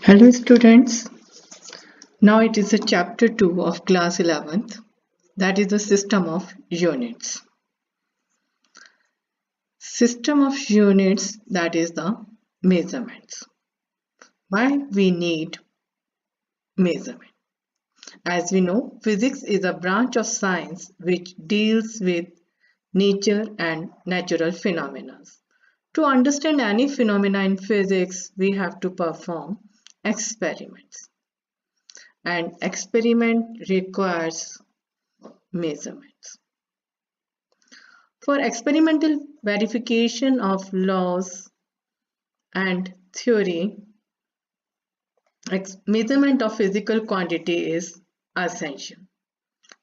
Hello students, now it is a chapter 2 of class 11th, that is the system of units. System of units, that is the measurements. Why we need measurement? As we know, physics is a branch of science which deals with nature and natural phenomena. To understand any phenomena in physics, we have to perform experiments, and experiment requires measurements. For experimental verification of laws and theory, measurement of physical quantity is essential.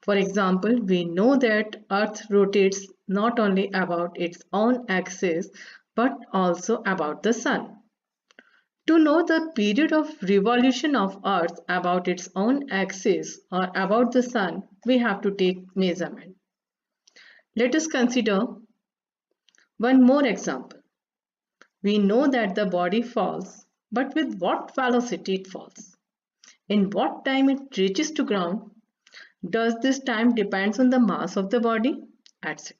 For example, we know that Earth rotates not only about its own axis but also about the Sun. To know the period of revolution of Earth about its own axis or about the Sun, we have to take measurement. Let us consider one more example. We know that the body falls, but with what velocity it falls? In what time it reaches to ground? Does this time depends on the mass of the body? Etc.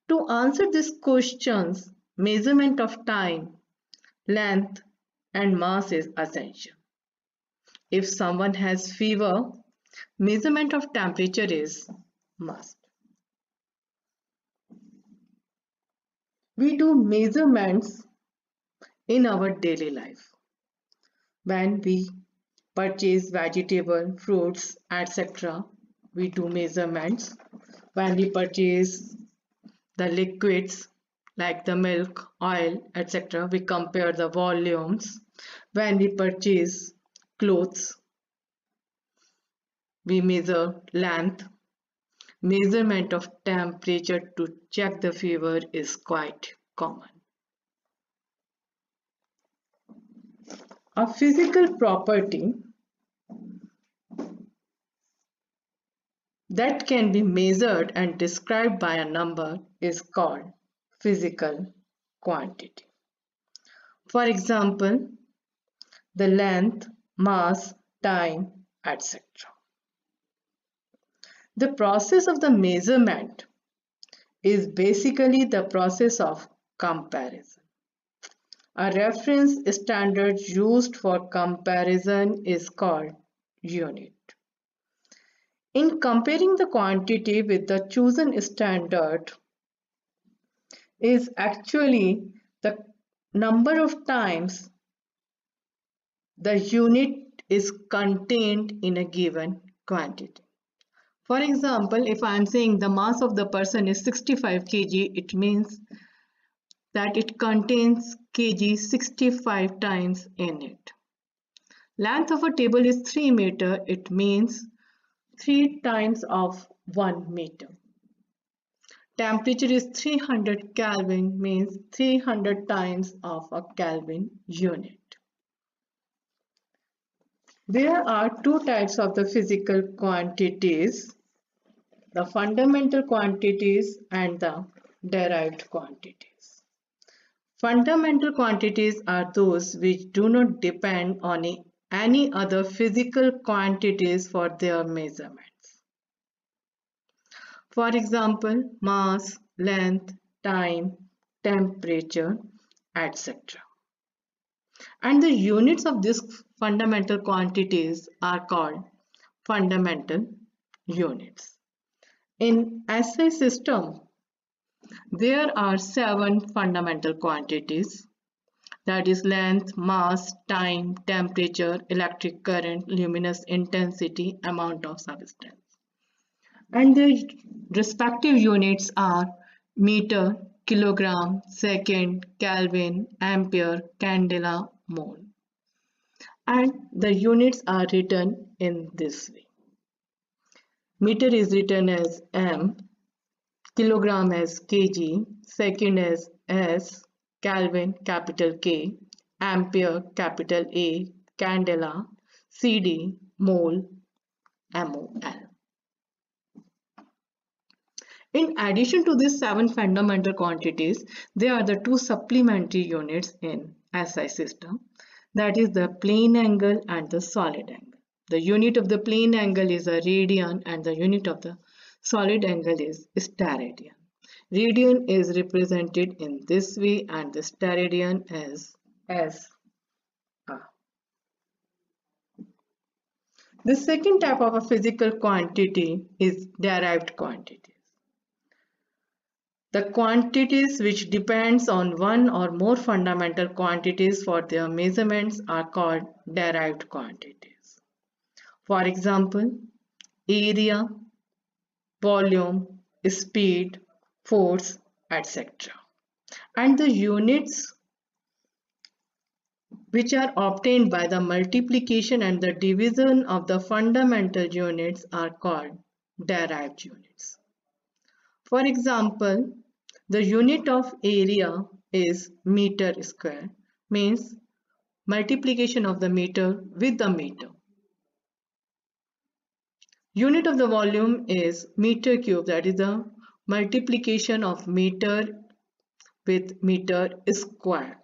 To answer these questions, measurement of time, length, and mass is essential. If someone has fever, measurement of temperature is must. We do measurements in our daily life. When we purchase vegetable, fruits, etc., we do measurements. When we purchase the liquids like the milk, oil, etc., we compare the volumes. When we purchase clothes, we measure length. Measurement of temperature to check the fever is quite common. A physical property that can be measured and described by a number is called physical quantity. For example, the length, mass, time, etc. The process of the measurement is basically the process of comparison. A reference standard used for comparison is called unit. In comparing the quantity with the chosen standard is actually the number of times the unit is contained in a given quantity. For example, if I am saying the mass of the person is 65 kg, it means that it contains kg 65 times in it. Length of a table is 3 meter, it means 3 times of 1 meter. Temperature is 300 Kelvin, means 300 times of a Kelvin unit. There are two types of the physical quantities, the fundamental quantities and the derived quantities. Fundamental quantities are those which do not depend on any other physical quantities for their measurements. For example, mass, length, time, temperature, etc. And the units of these fundamental quantities are called fundamental units. In SI system, there are 7 fundamental quantities, that is length, mass, time, temperature, electric current, luminous intensity, amount of substance. And their respective units are meter, kilogram, second, Kelvin, ampere, candela, mole. And the units are written in this way. Meter is written as M, kilogram as kg, second as S, Kelvin capital K, ampere capital A, candela, CD, mole, MOL. In addition to these 7 fundamental quantities, there are the 2 supplementary units in SI system. that is the plane angle and the solid angle. The unit of the plane angle is a radian and the unit of the solid angle is steradian. Radian is represented in this way and the steradian is as R. The second type of a physical quantity is derived quantities. The quantities which depends on one or more fundamental quantities for their measurements are called derived quantities. For example, area, volume, speed, force, etc. And the units which are obtained by the multiplication and the division of the fundamental units are called derived units. For example, the unit of area is meter square, means multiplication of the meter with the meter. Unit of the volume is meter cube, that is the multiplication of meter with meter square.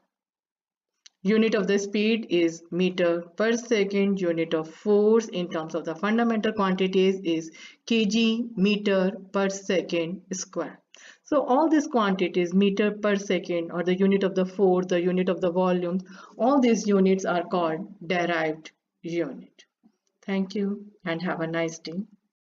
Unit of the speed is meter per second. Unit of force in terms of the fundamental quantities is kg meter per second square. So all these quantities, meter per second or the unit of the force, the unit of the volume, all these units are called derived unit. Thank you and have a nice day.